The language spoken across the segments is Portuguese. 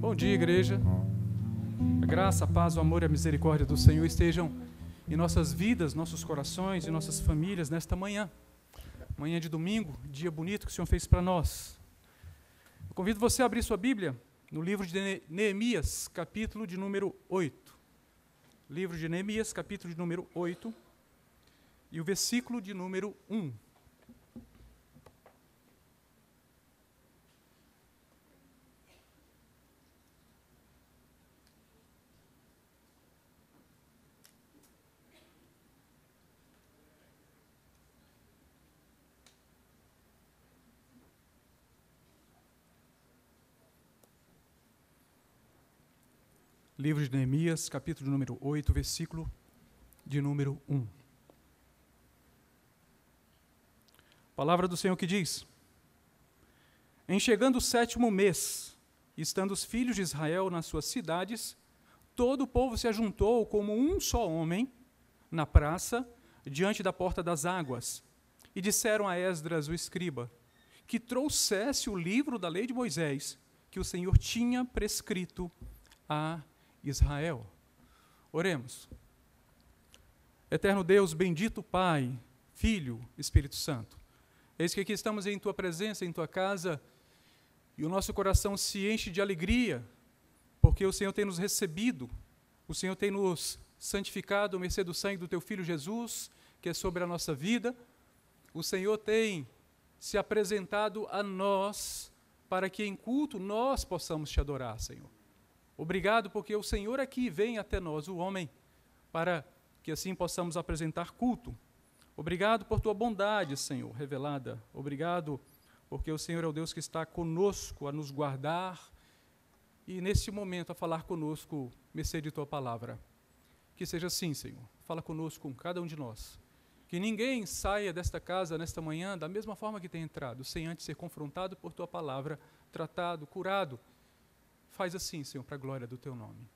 Bom dia, igreja. A graça, a paz, o amor e a misericórdia do Senhor estejam em nossas vidas, nossos corações e nossas famílias nesta manhã. Manhã de domingo, dia bonito que o Senhor fez para nós. Eu convido você a abrir sua Bíblia no livro de Neemias, capítulo de número 8. Livro de Neemias, capítulo de número 8 e o versículo de número 1. Livro de Neemias, capítulo de número 8, versículo de número 1. Palavra do Senhor que diz: Em chegando o 7º mês, estando os filhos de Israel nas suas cidades, todo o povo se ajuntou como um só homem na praça, diante da porta das águas, e disseram a Esdras, o escriba, que trouxesse o livro da lei de Moisés, que o Senhor tinha prescrito a Israel. Oremos. Eterno Deus, bendito Pai, Filho, Espírito Santo, eis que aqui estamos em Tua presença, em Tua casa, e o nosso coração se enche de alegria, porque o Senhor tem nos recebido, o Senhor tem nos santificado, mercê do sangue do Teu Filho Jesus, que é sobre a nossa vida. O Senhor tem se apresentado a nós, para que em culto nós possamos Te adorar, Senhor. Obrigado porque o Senhor aqui vem até nós, o homem, para que assim possamos apresentar culto. Obrigado por Tua bondade, Senhor, revelada. Obrigado porque o Senhor é o Deus que está conosco a nos guardar e nesse momento a falar conosco, mercê de Tua palavra. Que seja assim, Senhor. Fala conosco, com cada um de nós. Que ninguém saia desta casa nesta manhã da mesma forma que tem entrado, sem antes ser confrontado por Tua palavra, tratado, curado. Faz assim, Senhor, para a glória do Teu nome.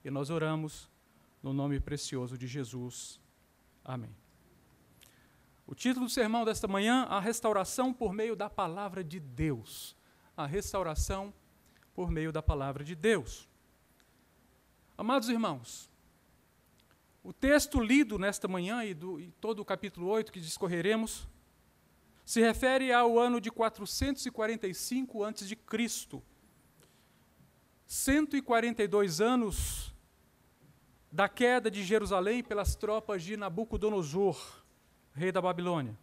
E nós oramos no nome precioso de Jesus. Amém. O título do sermão desta manhã, a restauração por meio da palavra de Deus. A restauração por meio da palavra de Deus. Amados irmãos, o texto lido nesta manhã e todo o capítulo 8 que discorreremos, se refere ao ano de 445 a.C., 142 anos da queda de Jerusalém pelas tropas de Nabucodonosor, rei da Babilônia.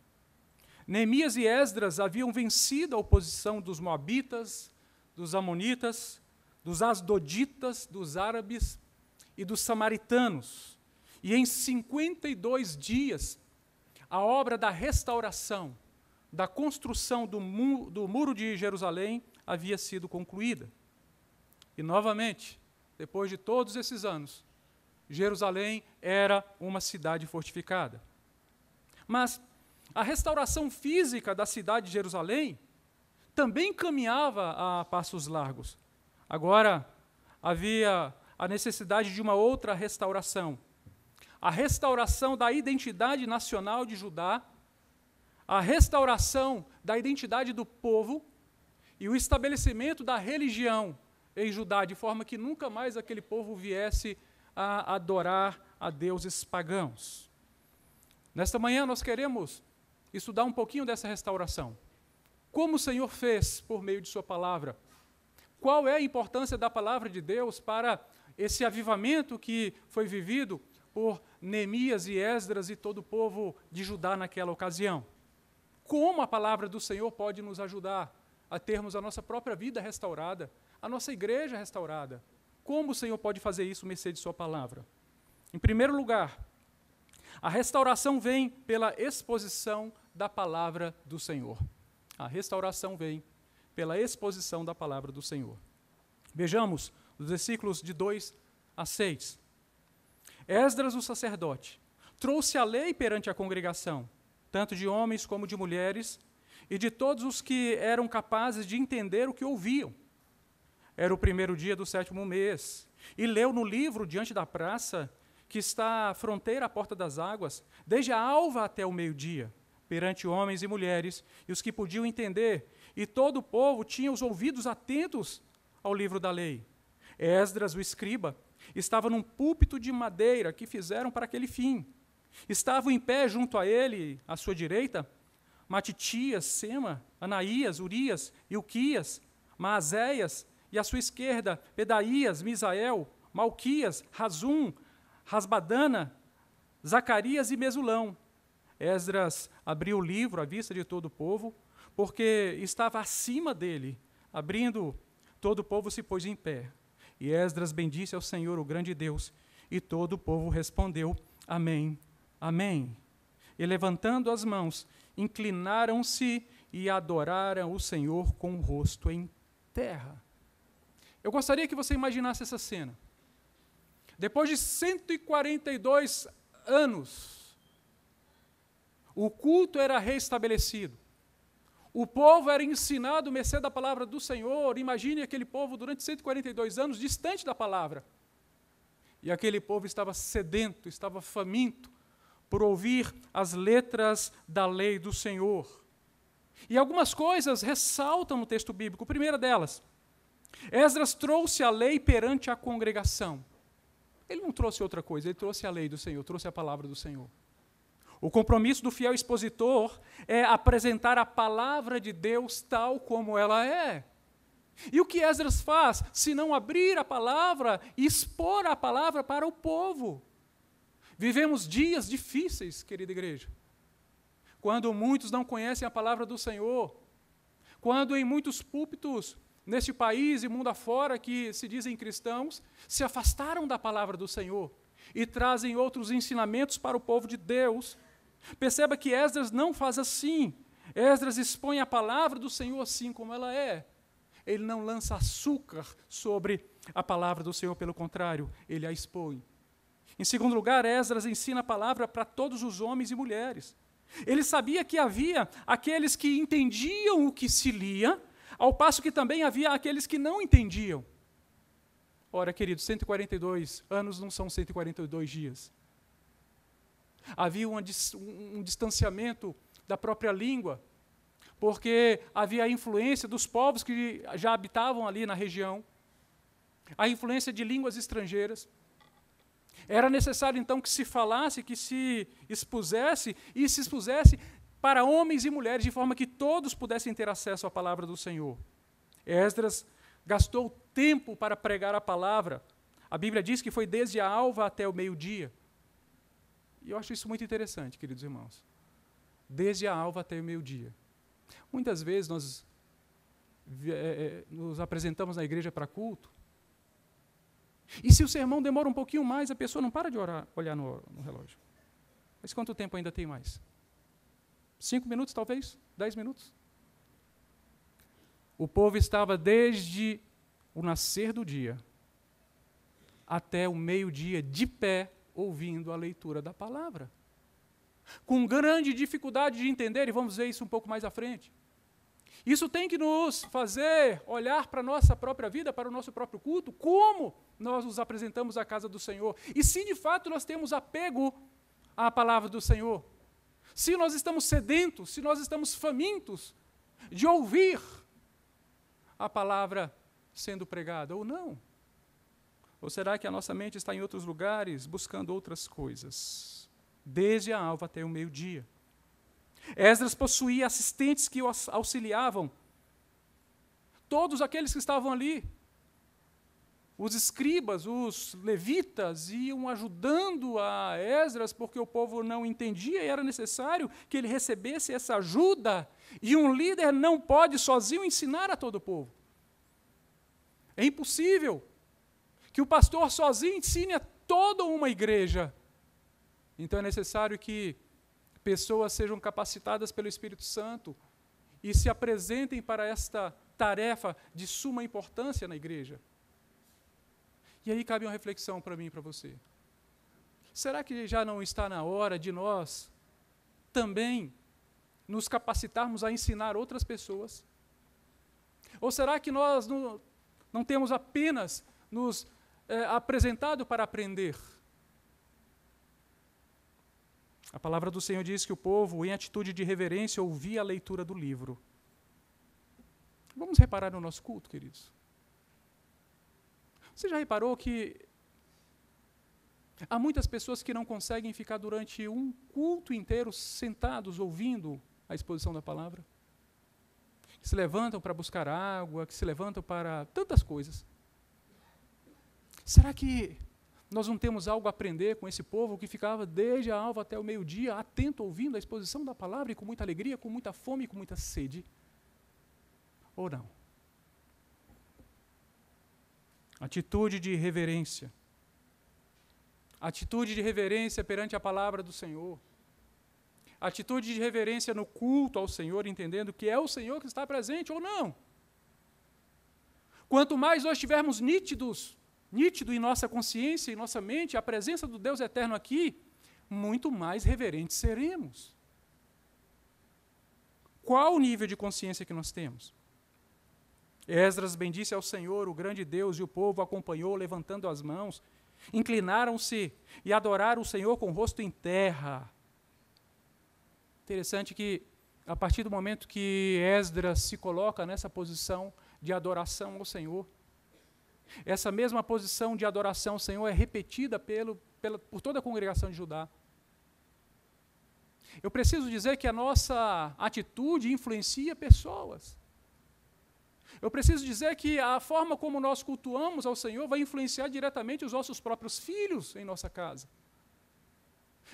Neemias e Esdras haviam vencido a oposição dos moabitas, dos amonitas, dos asdoditas, dos árabes e dos samaritanos. E em 52 dias, a obra da restauração, da construção do muro de Jerusalém havia sido concluída. E, novamente, depois de todos esses anos, Jerusalém era uma cidade fortificada. Mas a restauração física da cidade de Jerusalém também caminhava a passos largos. Agora, havia a necessidade de uma outra restauração. A restauração da identidade nacional de Judá, a restauração da identidade do povo e o estabelecimento da religião em Judá, de forma que nunca mais aquele povo viesse a adorar a deuses pagãos. Nesta manhã nós queremos estudar um pouquinho dessa restauração. Como o Senhor fez por meio de Sua palavra? Qual é a importância da palavra de Deus para esse avivamento que foi vivido por Neemias e Esdras e todo o povo de Judá naquela ocasião? Como a palavra do Senhor pode nos ajudar a termos a nossa própria vida restaurada, a nossa igreja restaurada? Como o Senhor pode fazer isso, mercê de Sua palavra? Em primeiro lugar, a restauração vem pela exposição da palavra do Senhor. A restauração vem pela exposição da palavra do Senhor. Vejamos os versículos de 2 a 6. Esdras, o sacerdote, trouxe a lei perante a congregação, tanto de homens como de mulheres, e de todos os que eram capazes de entender o que ouviam. Era o primeiro dia do 7º mês, e leu no livro diante da praça, que está à fronteira à porta das águas, desde a alva até o meio-dia, perante homens e mulheres, e os que podiam entender, e todo o povo tinha os ouvidos atentos ao livro da lei. Esdras, o escriba, estava num púlpito de madeira que fizeram para aquele fim. Estavam em pé junto a ele, à sua direita, Matitias, Sema, Anaías, Urias, Ilquias, Maazéias, e à sua esquerda, Pedaías, Misael, Malquias, Razum, Rasbadana, Zacarias e Mesulão. Esdras abriu o livro à vista de todo o povo, porque estava acima dele. Abrindo, todo o povo se pôs em pé. E Esdras bendisse ao Senhor, o grande Deus, e todo o povo respondeu, Amém, Amém. E levantando as mãos, inclinaram-se e adoraram o Senhor com o rosto em terra. Eu gostaria que você imaginasse essa cena. Depois de 142 anos, o culto era restabelecido. O povo era ensinado mercê da palavra do Senhor. Imagine aquele povo durante 142 anos distante da palavra. E aquele povo estava sedento, estava faminto por ouvir as letras da lei do Senhor. E algumas coisas ressaltam no texto bíblico. A primeira delas, Esdras trouxe a lei perante a congregação. Ele não trouxe outra coisa, ele trouxe a lei do Senhor, trouxe a palavra do Senhor. O compromisso do fiel expositor é apresentar a palavra de Deus tal como ela é. E o que Esdras faz, se não abrir a palavra e expor a palavra para o povo? Vivemos dias difíceis, querida igreja, quando muitos não conhecem a palavra do Senhor, quando em muitos púlpitos, neste país e mundo afora, que se dizem cristãos, se afastaram da palavra do Senhor e trazem outros ensinamentos para o povo de Deus. Perceba que Esdras não faz assim. Esdras expõe a palavra do Senhor assim como ela é. Ele não lança açúcar sobre a palavra do Senhor, pelo contrário, ele a expõe. Em segundo lugar, Esdras ensina a palavra para todos os homens e mulheres. Ele sabia que havia aqueles que entendiam o que se lia, ao passo que também havia aqueles que não entendiam. Ora, queridos, 142 anos não são 142 dias. Havia um distanciamento da própria língua, porque havia a influência dos povos que já habitavam ali na região, a influência de línguas estrangeiras. Era necessário, então, que se falasse, que se expusesse, e se expusesse para homens e mulheres, de forma que todos pudessem ter acesso à palavra do Senhor. Esdras gastou tempo para pregar a palavra. A Bíblia diz que foi desde a alva até o meio-dia. E eu acho isso muito interessante, queridos irmãos. Desde a alva até o meio-dia. Muitas vezes nós nos apresentamos na igreja para culto, e se o sermão demora um pouquinho mais, a pessoa não para de olhar no relógio. Mas quanto tempo ainda tem mais? 5 minutos, talvez? 10 minutos? O povo estava desde o nascer do dia até o meio-dia, de pé, ouvindo a leitura da palavra. Com grande dificuldade de entender, e vamos ver isso um pouco mais à frente. Isso tem que nos fazer olhar para a nossa própria vida, para o nosso próprio culto, como nós nos apresentamos à casa do Senhor. E se de fato nós temos apego à palavra do Senhor, se nós estamos sedentos, se nós estamos famintos de ouvir a palavra sendo pregada ou não. Ou será que a nossa mente está em outros lugares, buscando outras coisas? Desde a alva até o meio-dia. Esdras possuía assistentes que o auxiliavam. Todos aqueles que estavam ali, os escribas, os levitas, iam ajudando a Esdras, porque o povo não entendia e era necessário que ele recebesse essa ajuda. E um líder não pode sozinho ensinar a todo o povo. É impossível que o pastor sozinho ensine a toda uma igreja. Então é necessário que pessoas sejam capacitadas pelo Espírito Santo e se apresentem para esta tarefa de suma importância na igreja. E aí cabe uma reflexão para mim e para você. Será que já não está na hora de nós também nos capacitarmos a ensinar outras pessoas? Ou será que nós não temos apenas nos apresentado para aprender? A palavra do Senhor diz que o povo, em atitude de reverência, ouvia a leitura do livro. Vamos reparar no nosso culto, queridos. Você já reparou que há muitas pessoas que não conseguem ficar durante um culto inteiro sentados ouvindo a exposição da palavra? Que se levantam para buscar água, que se levantam para tantas coisas. Será que nós não temos algo a aprender com esse povo que ficava desde a alva até o meio-dia, atento, ouvindo a exposição da palavra e com muita alegria, com muita fome e com muita sede? Ou não? Atitude de reverência. Atitude de reverência perante a palavra do Senhor. Atitude de reverência no culto ao Senhor, entendendo que é o Senhor que está presente ou não. Quanto mais nós estivermos nítido em nossa consciência e nossa mente, a presença do Deus eterno aqui, muito mais reverentes seremos. Qual o nível de consciência que nós temos? Esdras bendisse ao Senhor, o grande Deus, e o povo acompanhou, levantando as mãos. Inclinaram-se e adoraram o Senhor com o rosto em terra. Interessante que, a partir do momento que Esdras se coloca nessa posição de adoração ao Senhor, essa mesma posição de adoração ao Senhor é repetida por toda a congregação de Judá. Eu preciso dizer que a nossa atitude influencia pessoas. Eu preciso dizer que a forma como nós cultuamos ao Senhor vai influenciar diretamente os nossos próprios filhos em nossa casa.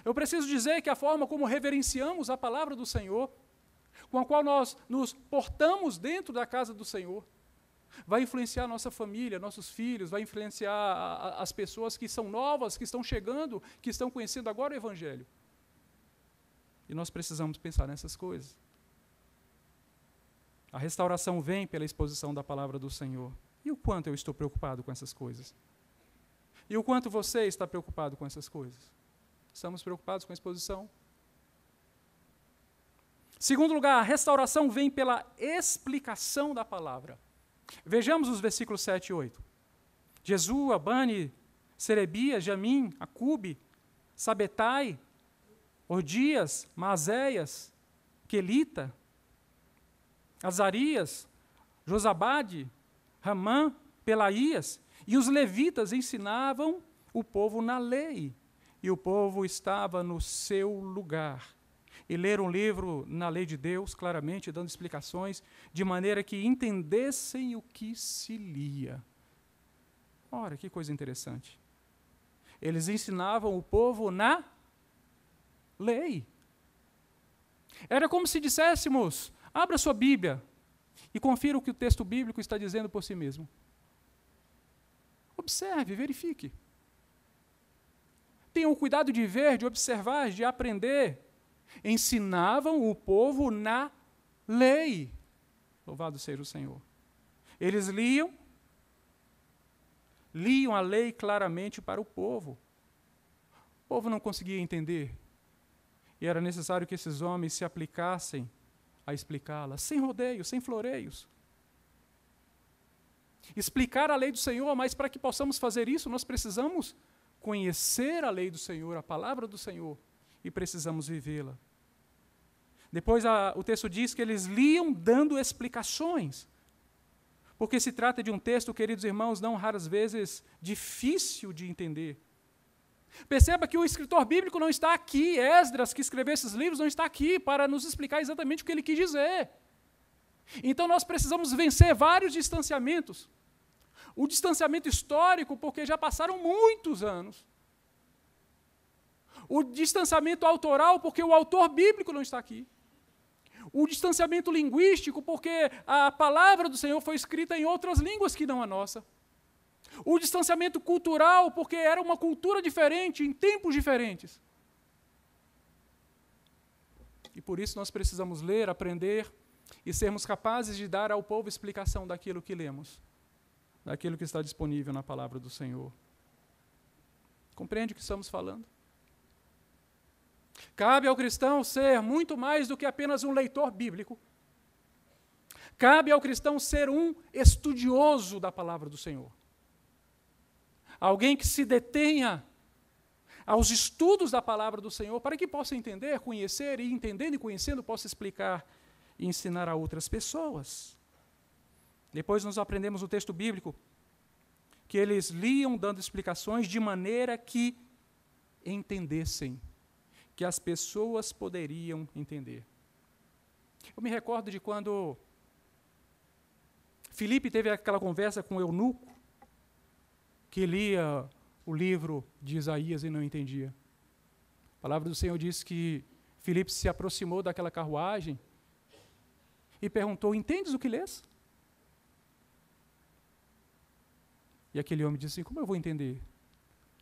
Eu preciso dizer que a forma como reverenciamos a palavra do Senhor, com a qual nós nos portamos dentro da casa do Senhor, vai influenciar a nossa família, nossos filhos, vai influenciar as pessoas que são novas, que estão chegando, que estão conhecendo agora o Evangelho. E nós precisamos pensar nessas coisas. A restauração vem pela exposição da palavra do Senhor. E o quanto eu estou preocupado com essas coisas? E o quanto você está preocupado com essas coisas? Estamos preocupados com a exposição? Segundo lugar, a restauração vem pela explicação da palavra. Vejamos os versículos 7 e 8. Jesua, Bani, Serebias, Jamim, Acube, Sabetai, Ordias, Maazéias, Quelita, Azarias, Josabade, Ramã, Pelaías, e os levitas ensinavam o povo na lei, e o povo estava no seu lugar. E leram um livro na lei de Deus, claramente, dando explicações, de maneira que entendessem o que se lia. Ora, que coisa interessante. Eles ensinavam o povo na lei. Era como se disséssemos: abra sua Bíblia e confira o que o texto bíblico está dizendo por si mesmo. Observe, verifique. Tenham o cuidado de ver, de observar, de aprender. Ensinavam o povo na lei. Louvado seja o Senhor. Eles liam a lei claramente para o povo. O povo não conseguia entender. E era necessário que esses homens se aplicassem a explicá-la, sem rodeios, sem floreios. Explicar a lei do Senhor, mas para que possamos fazer isso, nós precisamos conhecer a lei do Senhor, a palavra do Senhor, e precisamos vivê-la. Depois o texto diz que eles liam dando explicações, porque se trata de um texto, queridos irmãos, não raras vezes difícil de entender. Perceba que o escritor bíblico não está aqui, Esdras, que escreveu esses livros, não está aqui para nos explicar exatamente o que ele quis dizer. Então nós precisamos vencer vários distanciamentos. O distanciamento histórico, porque já passaram muitos anos. O distanciamento autoral, porque o autor bíblico não está aqui. O distanciamento linguístico, porque a palavra do Senhor foi escrita em outras línguas que não a nossa. O distanciamento cultural, porque era uma cultura diferente, em tempos diferentes. E por isso nós precisamos ler, aprender e sermos capazes de dar ao povo explicação daquilo que lemos, daquilo que está disponível na palavra do Senhor. Compreende o que estamos falando? Cabe ao cristão ser muito mais do que apenas um leitor bíblico. Cabe ao cristão ser um estudioso da palavra do Senhor. Alguém que se detenha aos estudos da palavra do Senhor, para que possa entender, conhecer, e entendendo e conhecendo, possa explicar e ensinar a outras pessoas. Depois nós aprendemos o texto bíblico, que eles liam dando explicações de maneira que entendessem, que as pessoas poderiam entender. Eu me recordo de quando Filipe teve aquela conversa com o eunuco, que lia o livro de Isaías e não entendia. A palavra do Senhor diz que Filipe se aproximou daquela carruagem e perguntou: entendes o que lês? E aquele homem disse assim: como eu vou entender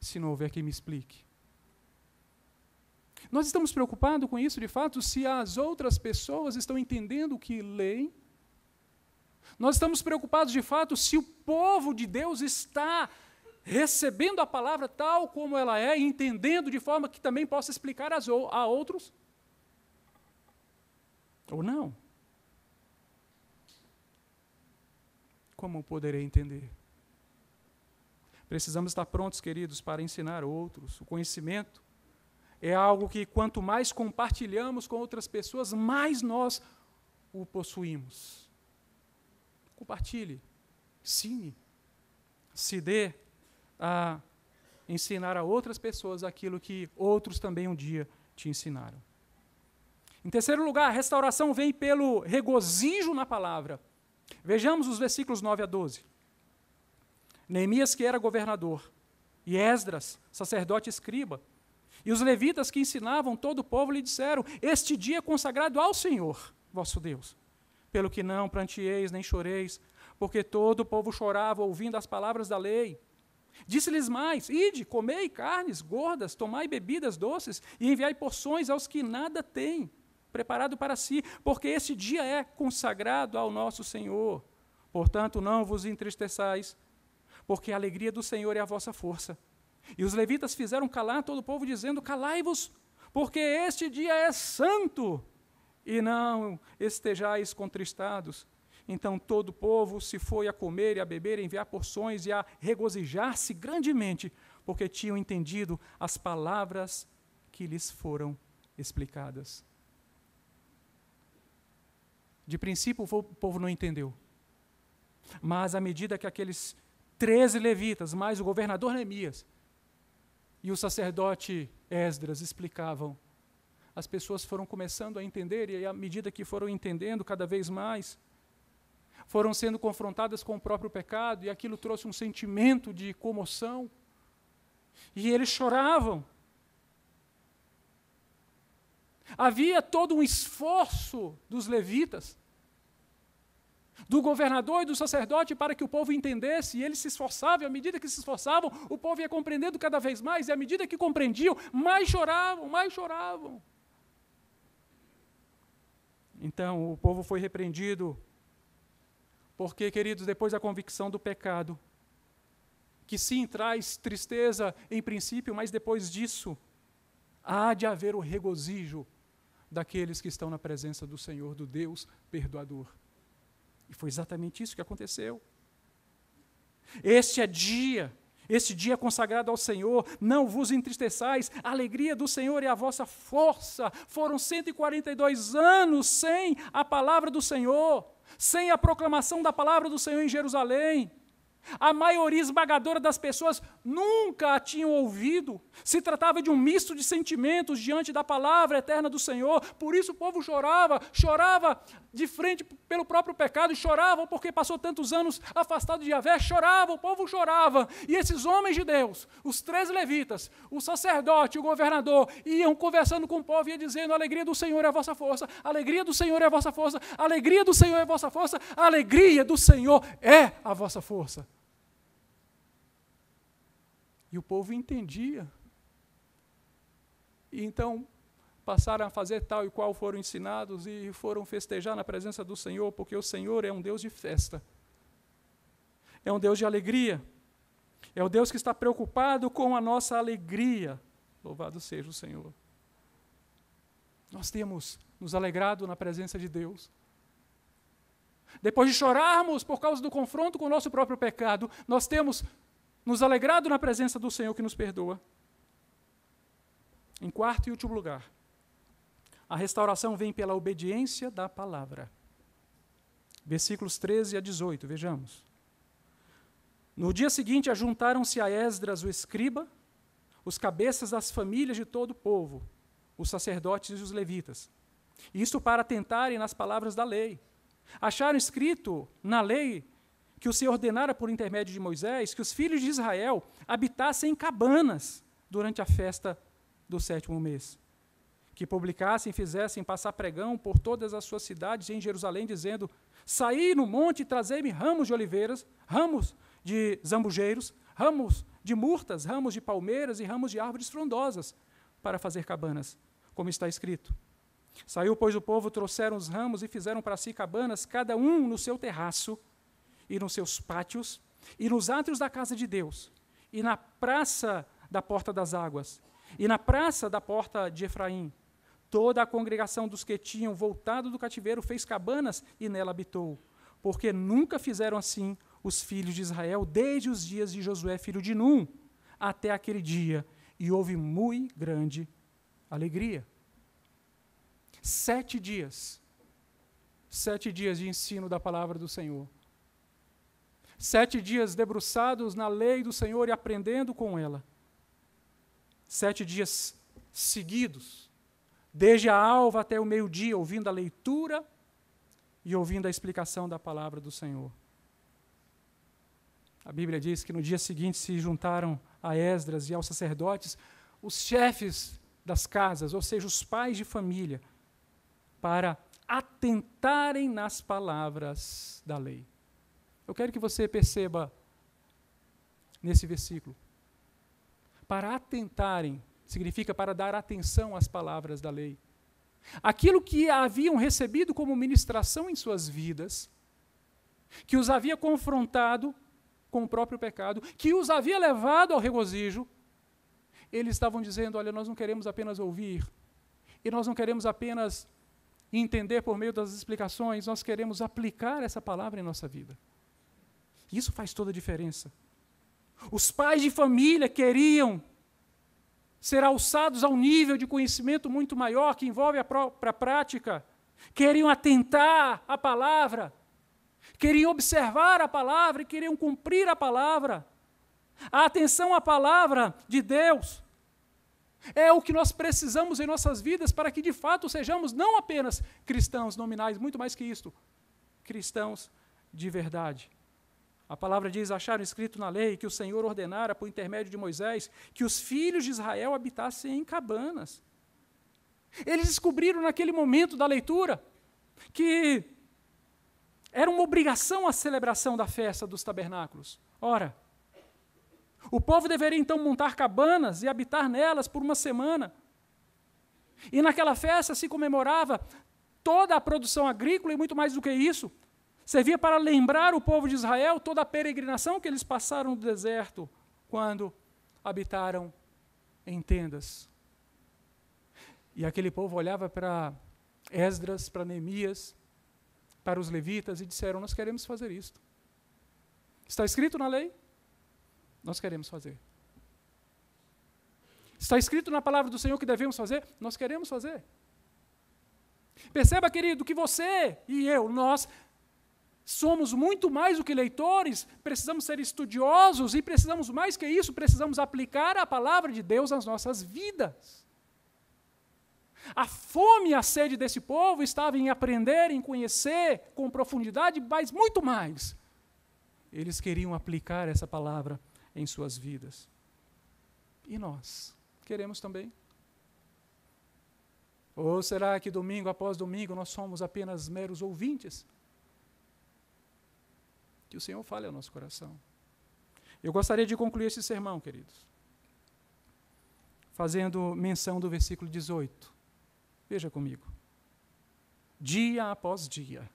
se não houver quem me explique? Nós estamos preocupados com isso, de fato, se as outras pessoas estão entendendo o que leem. Nós estamos preocupados, de fato, se o povo de Deus está recebendo a palavra tal como ela é, e entendendo de forma que também possa explicar a outros. Ou não? Como poderei entender? Precisamos estar prontos, queridos, para ensinar outros. O conhecimento é algo que, quanto mais compartilhamos com outras pessoas, mais nós o possuímos. Compartilhe, ensine, se dê a ensinar a outras pessoas aquilo que outros também um dia te ensinaram. Em terceiro lugar, a restauração vem pelo regozijo na palavra. Vejamos os versículos 9 a 12. Neemias, que era governador, e Esdras, sacerdote e escriba, e os levitas que ensinavam todo o povo lhe disseram: este dia é consagrado ao Senhor, vosso Deus, pelo que não pranteeis nem choreis, porque todo o povo chorava ouvindo as palavras da lei. Disse-lhes mais: ide, comei carnes gordas, tomai bebidas doces, e enviai porções aos que nada têm preparado para si, porque este dia é consagrado ao nosso Senhor. Portanto, não vos entristeçais, porque a alegria do Senhor é a vossa força. E os levitas fizeram calar todo o povo, dizendo: calai-vos, porque este dia é santo, e não estejais contristados. Então todo o povo se foi a comer e a beber, a enviar porções e a regozijar-se grandemente, porque tinham entendido as palavras que lhes foram explicadas. De princípio o povo não entendeu, mas à medida que aqueles 13 levitas, mais o governador Neemias e o sacerdote Esdras explicavam, as pessoas foram começando a entender, e à medida que foram entendendo cada vez mais, foram sendo confrontadas com o próprio pecado, e aquilo trouxe um sentimento de comoção, e eles choravam. Havia todo um esforço dos levitas, do governador e do sacerdote, para que o povo entendesse, e eles se esforçavam, e à medida que se esforçavam, o povo ia compreendendo cada vez mais, e à medida que compreendiam, mais choravam, mais choravam. Então, o povo foi repreendido, porque, queridos, depois da convicção do pecado, que sim, traz tristeza em princípio, mas depois disso, há de haver o regozijo daqueles que estão na presença do Senhor, do Deus perdoador. E foi exatamente isso que aconteceu. Este dia consagrado ao Senhor, não vos entristeçais, a alegria do Senhor é a vossa força. Foram 142 anos sem a palavra do Senhor, sem a proclamação da palavra do Senhor em Jerusalém. A maioria esmagadora das pessoas nunca a tinham ouvido. Se tratava de um misto de sentimentos diante da palavra eterna do Senhor. Por isso o povo chorava de frente pelo próprio pecado, chorava porque passou tantos anos afastado de Yahvé, o povo chorava. E esses homens de Deus, os 13 levitas, o sacerdote, o governador, iam conversando com o povo e ia dizendo: a alegria do Senhor é a vossa força, a alegria do Senhor é a vossa força, a alegria do Senhor é a vossa força, a alegria do Senhor é a vossa força. E o povo entendia. E então passaram a fazer tal e qual foram ensinados e foram festejar na presença do Senhor, porque o Senhor é um Deus de festa. É um Deus de alegria. É o Deus que está preocupado com a nossa alegria. Louvado seja o Senhor. Nós temos nos alegrado na presença de Deus. Depois de chorarmos por causa do confronto com o nosso próprio pecado, nós temos nos alegrado na presença do Senhor que nos perdoa. Em quarto e último lugar, a restauração vem pela obediência da palavra. Versículos 13 a 18, vejamos. No dia seguinte, ajuntaram-se a Esdras, o escriba, os cabeças das famílias de todo o povo, os sacerdotes e os levitas. Isto para atentarem nas palavras da lei. Acharam escrito na lei que o Senhor ordenara por intermédio de Moisés que os filhos de Israel habitassem em cabanas durante a festa do 7º mês, que publicassem e fizessem passar pregão por todas as suas cidades em Jerusalém, dizendo: saí no monte e trazei-me ramos de oliveiras, ramos de zambujeiros, ramos de murtas, ramos de palmeiras e ramos de árvores frondosas, para fazer cabanas, como está escrito. Saiu, pois, o povo, trouxeram os ramos e fizeram para si cabanas, cada um no seu terraço, e nos seus pátios, e nos átrios da casa de Deus, e na praça da porta das águas, e na praça da porta de Efraim. Toda a congregação dos que tinham voltado do cativeiro fez cabanas e nela habitou, porque nunca fizeram assim os filhos de Israel, desde os dias de Josué, filho de Num, até aquele dia, e houve muito grande alegria. 7 dias. 7 dias de ensino da palavra do Senhor. 7 dias debruçados na lei do Senhor e aprendendo com ela. 7 dias seguidos, desde a alva até o meio-dia, ouvindo a leitura e ouvindo a explicação da palavra do Senhor. A Bíblia diz que no dia seguinte se juntaram a Esdras e aos sacerdotes os chefes das casas, ou seja, os pais de família, para atentarem nas palavras da lei. Eu quero que você perceba nesse versículo. Para atentarem significa para dar atenção às palavras da lei. Aquilo que haviam recebido como ministração em suas vidas, que os havia confrontado com o próprio pecado, que os havia levado ao regozijo, eles estavam dizendo: olha, nós não queremos apenas ouvir, e nós não queremos apenas entender por meio das explicações, nós queremos aplicar essa palavra em nossa vida. Isso faz toda a diferença. Os pais de família queriam ser alçados a um nível de conhecimento muito maior, que envolve a própria prática. Queriam atentar à palavra, queriam observar a palavra e queriam cumprir a palavra. A atenção à palavra de Deus é o que nós precisamos em nossas vidas para que, de fato, sejamos não apenas cristãos nominais, muito mais que isto, cristãos de verdade. A palavra diz: acharam escrito na lei que o Senhor ordenara, por intermédio de Moisés, que os filhos de Israel habitassem em cabanas. Eles descobriram naquele momento da leitura que era uma obrigação a celebração da festa dos tabernáculos. Ora, o povo deveria então montar cabanas e habitar nelas por uma semana. E naquela festa se comemorava toda a produção agrícola e muito mais do que isso. Servia para lembrar o povo de Israel toda a peregrinação que eles passaram no deserto quando habitaram em tendas. E aquele povo olhava para Esdras, para Neemias, para os levitas e disseram: nós queremos fazer isto. Está escrito na lei? Nós queremos fazer. Está escrito na palavra do Senhor que devemos fazer? Nós queremos fazer. Perceba, querido, que você e eu, nós somos muito mais do que leitores, precisamos ser estudiosos e precisamos mais que isso, precisamos aplicar a palavra de Deus nas nossas vidas. A fome e a sede desse povo estava em aprender, em conhecer com profundidade, mas muito mais. Eles queriam aplicar essa palavra em suas vidas. E nós queremos também? Ou será que domingo após domingo nós somos apenas meros ouvintes? Que o Senhor fale ao nosso coração. Eu gostaria de concluir esse sermão, queridos, fazendo menção do versículo 18. Veja comigo. Dia após dia,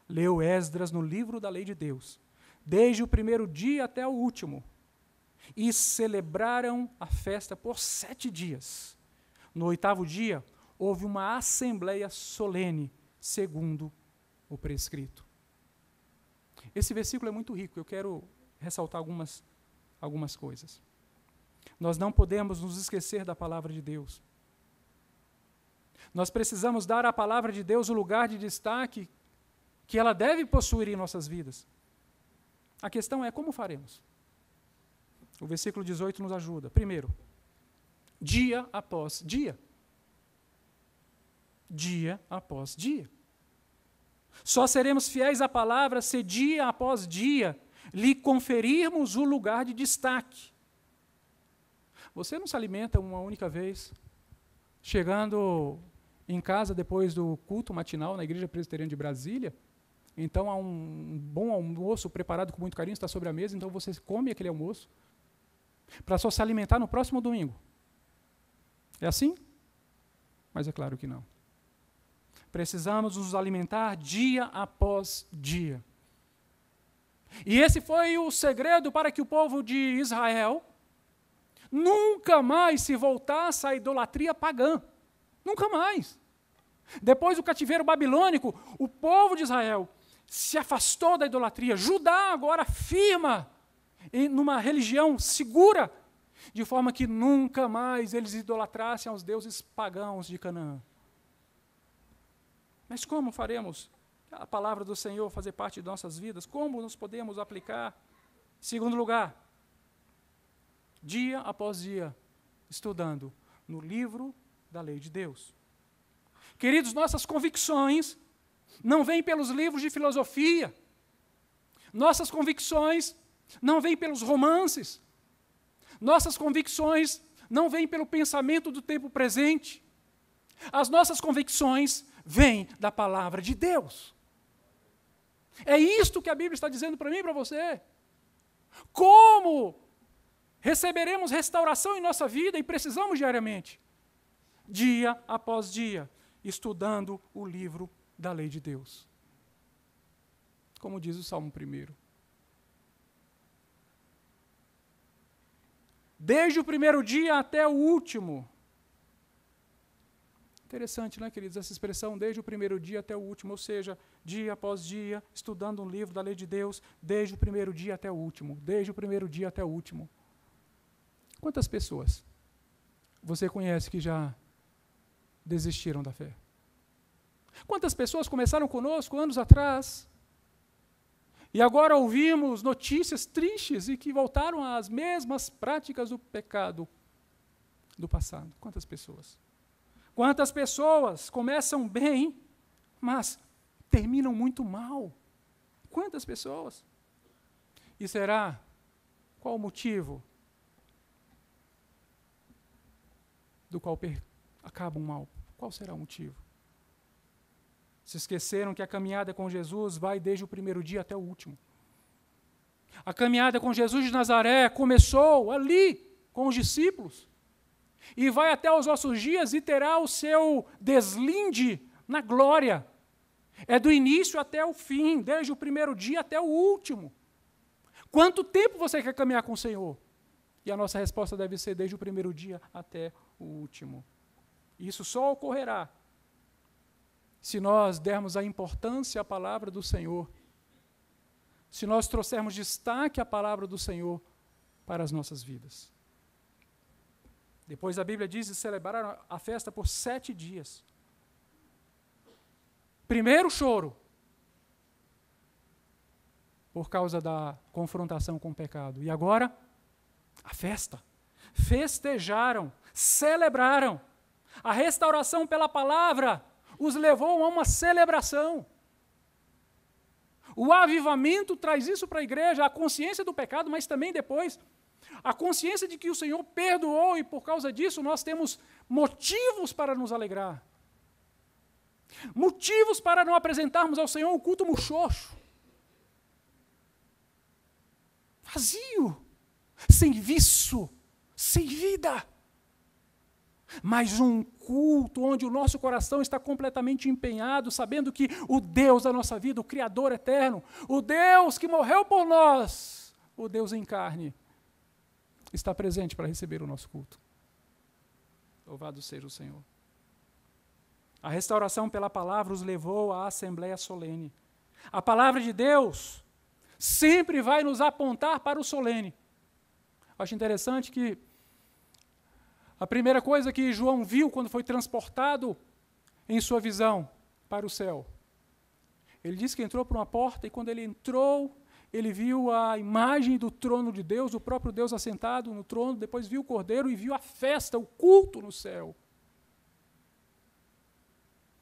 leu Esdras no livro da lei de Deus, desde o primeiro dia até o último, e celebraram a festa por 7 dias. No 8º dia, houve uma assembleia solene, segundo o prescrito. Esse versículo é muito rico, eu quero ressaltar algumas coisas. Nós não podemos nos esquecer da palavra de Deus. Nós precisamos dar à palavra de Deus o lugar de destaque que ela deve possuir em nossas vidas. A questão é: como faremos? O versículo 18 nos ajuda. Primeiro, dia após dia. Dia após dia. Só seremos fiéis à palavra se dia após dia lhe conferirmos o lugar de destaque. Você não se alimenta uma única vez, chegando em casa depois do culto matinal na Igreja Presbiteriana de Brasília, então há um bom almoço preparado com muito carinho, está sobre a mesa, então você come aquele almoço, para só se alimentar no próximo domingo. É assim? Mas é claro que não. Precisamos nos alimentar dia após dia. E esse foi o segredo para que o povo de Israel nunca mais se voltasse à idolatria pagã. Nunca mais. Depois do cativeiro babilônico, o povo de Israel se afastou da idolatria. Judá agora firma numa religião segura, de forma que nunca mais eles idolatrassem aos deuses pagãos de Canaã. Mas como faremos a palavra do Senhor fazer parte de nossas vidas? Como nos podemos aplicar? Segundo lugar, dia após dia, estudando no livro da lei de Deus. Queridos, nossas convicções não vêm pelos livros de filosofia. Nossas convicções não vêm pelos romances. Nossas convicções não vêm pelo pensamento do tempo presente. As nossas convicções vêm da palavra de Deus. É isto que a Bíblia está dizendo para mim e para você. Como receberemos restauração em nossa vida e precisamos diariamente? Dia após dia, estudando o livro da lei de Deus. Como diz o Salmo 1. Desde o primeiro dia até o último. Interessante, né, queridos, essa expressão, desde o primeiro dia até o último, ou seja, dia após dia, estudando um livro da lei de Deus, desde o primeiro dia até o último, desde o primeiro dia até o último. Quantas pessoas você conhece que já desistiram da fé? Quantas pessoas começaram conosco anos atrás, e agora ouvimos notícias tristes e que voltaram às mesmas práticas do pecado do passado? Quantas pessoas? Quantas pessoas começam bem, mas terminam muito mal? Quantas pessoas? E será? Qual o motivo do qual acabam mal? Qual será o motivo? Se esqueceram que a caminhada com Jesus vai desde o primeiro dia até o último. A caminhada com Jesus de Nazaré começou ali, com os discípulos, e vai até os nossos dias e terá o seu deslinde na glória. É do início até o fim, desde o primeiro dia até o último. Quanto tempo você quer caminhar com o Senhor? E a nossa resposta deve ser desde o primeiro dia até o último. Isso só ocorrerá se nós dermos a importância à palavra do Senhor, se nós trouxermos destaque à palavra do Senhor para as nossas vidas. Depois a Bíblia diz que celebraram a festa por 7 dias. Primeiro choro, por causa da confrontação com o pecado. E agora, a festa. Festejaram, celebraram. A restauração pela palavra os levou a uma celebração. O avivamento traz isso para a igreja, a consciência do pecado, mas também depois a consciência de que o Senhor perdoou e por causa disso nós temos motivos para nos alegrar. Motivos para não apresentarmos ao Senhor um culto muxoxo. Vazio, sem viço, sem vida. Mas um culto onde o nosso coração está completamente empenhado, sabendo que o Deus da nossa vida, o Criador eterno, o Deus que morreu por nós, o Deus em carne, está presente para receber o nosso culto. Louvado seja o Senhor. A restauração pela palavra os levou à assembleia solene. A palavra de Deus sempre vai nos apontar para o solene. Acho interessante que a primeira coisa que João viu quando foi transportado em sua visão para o céu, ele disse que entrou por uma porta e quando ele entrou ele viu a imagem do trono de Deus, o próprio Deus assentado no trono, depois viu o Cordeiro e viu a festa, o culto no céu.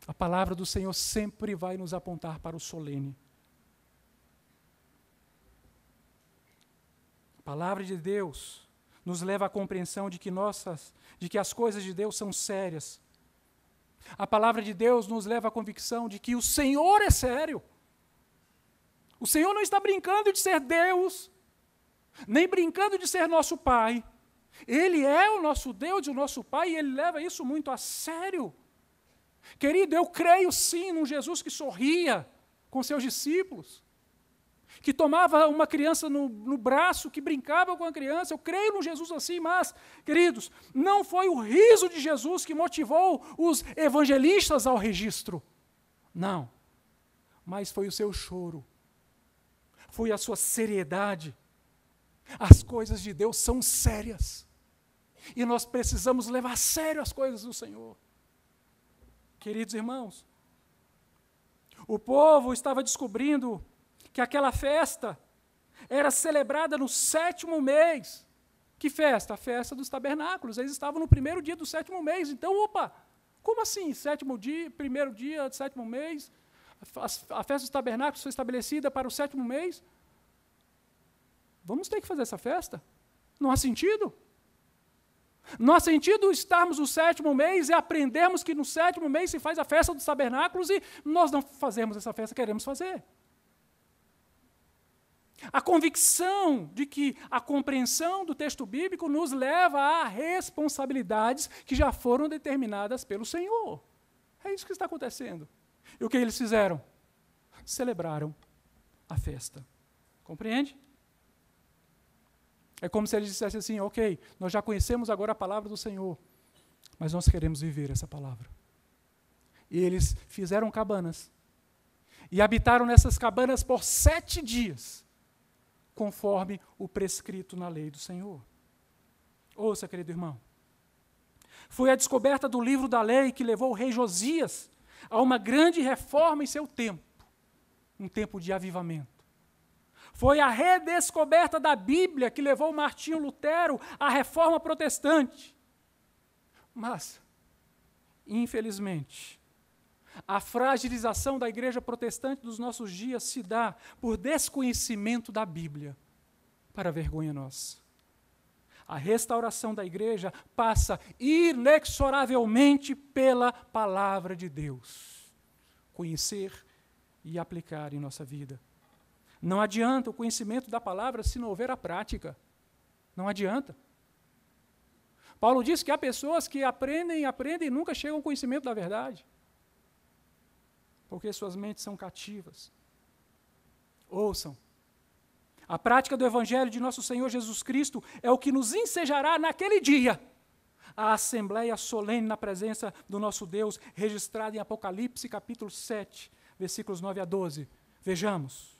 A palavra do Senhor sempre vai nos apontar para o solene. A palavra de Deus nos leva à compreensão de que as coisas de Deus são sérias. A palavra de Deus nos leva à convicção de que o Senhor é sério. O Senhor não está brincando de ser Deus, nem brincando de ser nosso Pai. Ele é o nosso Deus e o nosso Pai, e Ele leva isso muito a sério. Querido, eu creio sim num Jesus que sorria com seus discípulos, que tomava uma criança no braço, que brincava com a criança. Eu creio num Jesus assim, mas, queridos, não foi o riso de Jesus que motivou os evangelistas ao registro. Não, mas foi o seu choro. Foi a sua seriedade. As coisas de Deus são sérias. E nós precisamos levar a sério as coisas do Senhor. Queridos irmãos, o povo estava descobrindo que aquela festa era celebrada no 7º mês. Que festa? A festa dos tabernáculos. Eles estavam no 1º dia do 7º mês. Então, como assim? 7º dia, 1º dia do 7º mês? A festa dos tabernáculos foi estabelecida para o 7º mês. Vamos ter que fazer essa festa? Não há sentido. Não há sentido estarmos no 7º mês e aprendermos que no 7º mês se faz a festa dos tabernáculos e nós não fazemos essa festa, queremos fazer. A convicção de que a compreensão do texto bíblico nos leva a responsabilidades que já foram determinadas pelo Senhor. É isso que está acontecendo. E o que eles fizeram? Celebraram a festa. Compreende? É como se eles dissessem assim, ok, nós já conhecemos agora a palavra do Senhor, mas nós queremos viver essa palavra. E eles fizeram cabanas, e habitaram nessas cabanas por 7 dias, conforme o prescrito na lei do Senhor. Ouça, querido irmão, foi a descoberta do livro da lei que levou o rei Josias a uma grande reforma em seu tempo, um tempo de avivamento. Foi a redescoberta da Bíblia que levou Martinho Lutero à reforma protestante. Mas, infelizmente, a fragilização da igreja protestante dos nossos dias se dá por desconhecimento da Bíblia, para vergonha nossa. A restauração da igreja passa inexoravelmente pela palavra de Deus. Conhecer e aplicar em nossa vida. Não adianta o conhecimento da palavra se não houver a prática. Não adianta. Paulo diz que há pessoas que aprendem e nunca chegam ao conhecimento da verdade. Porque suas mentes são cativas. Ouçam. A prática do Evangelho de nosso Senhor Jesus Cristo é o que nos ensejará naquele dia a assembleia solene na presença do nosso Deus, registrada em Apocalipse capítulo 7, versículos 9 a 12. Vejamos.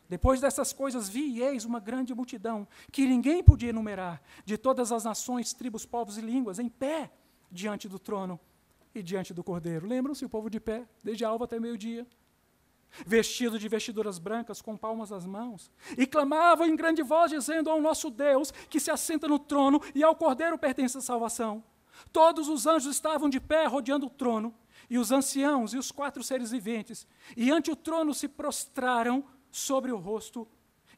Depois dessas coisas vi e eis uma grande multidão, que ninguém podia enumerar, de todas as nações, tribos, povos e línguas, em pé diante do trono e diante do Cordeiro. Lembram-se o povo de pé, desde a alva até meio-dia, vestido de vestiduras brancas, com palmas nas mãos, e clamavam em grande voz, dizendo ao nosso Deus, que se assenta no trono, e ao Cordeiro pertence a salvação. Todos os anjos estavam de pé, rodeando o trono, e os anciãos e os 4 seres viventes, e ante o trono se prostraram sobre o rosto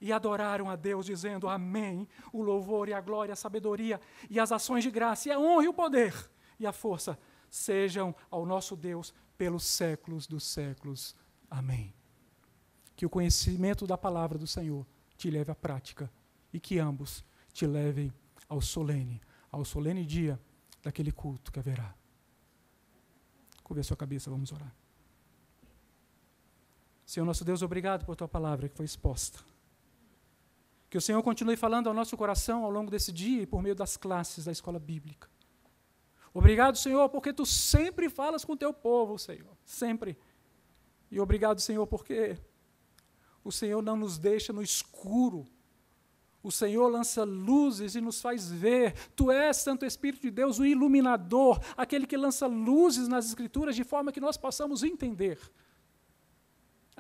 e adoraram a Deus, dizendo amém, o louvor e a glória, a sabedoria e as ações de graça, e a honra e o poder e a força sejam ao nosso Deus pelos séculos dos séculos. Amém. Que o conhecimento da palavra do Senhor te leve à prática e que ambos te levem ao solene dia daquele culto que haverá. Curva a sua cabeça, vamos orar. Senhor nosso Deus, obrigado por Tua palavra que foi exposta. Que o Senhor continue falando ao nosso coração ao longo desse dia e por meio das classes da escola bíblica. Obrigado, Senhor, porque Tu sempre falas com o Teu povo, Senhor, sempre. E obrigado, Senhor, porque o Senhor não nos deixa no escuro. O Senhor lança luzes e nos faz ver. Tu és, Santo Espírito de Deus, o iluminador, aquele que lança luzes nas Escrituras de forma que nós possamos entender.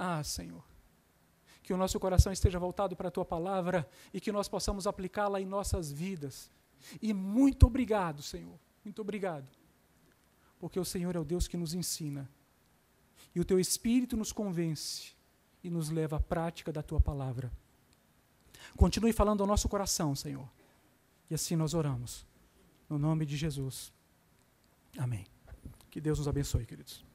Ah, Senhor, que o nosso coração esteja voltado para a Tua palavra e que nós possamos aplicá-la em nossas vidas. E muito obrigado, Senhor, muito obrigado, porque o Senhor é o Deus que nos ensina e o Teu Espírito nos convence e nos leva à prática da Tua palavra. Continue falando ao nosso coração, Senhor, e assim nós oramos, no nome de Jesus. Amém. Que Deus nos abençoe, queridos.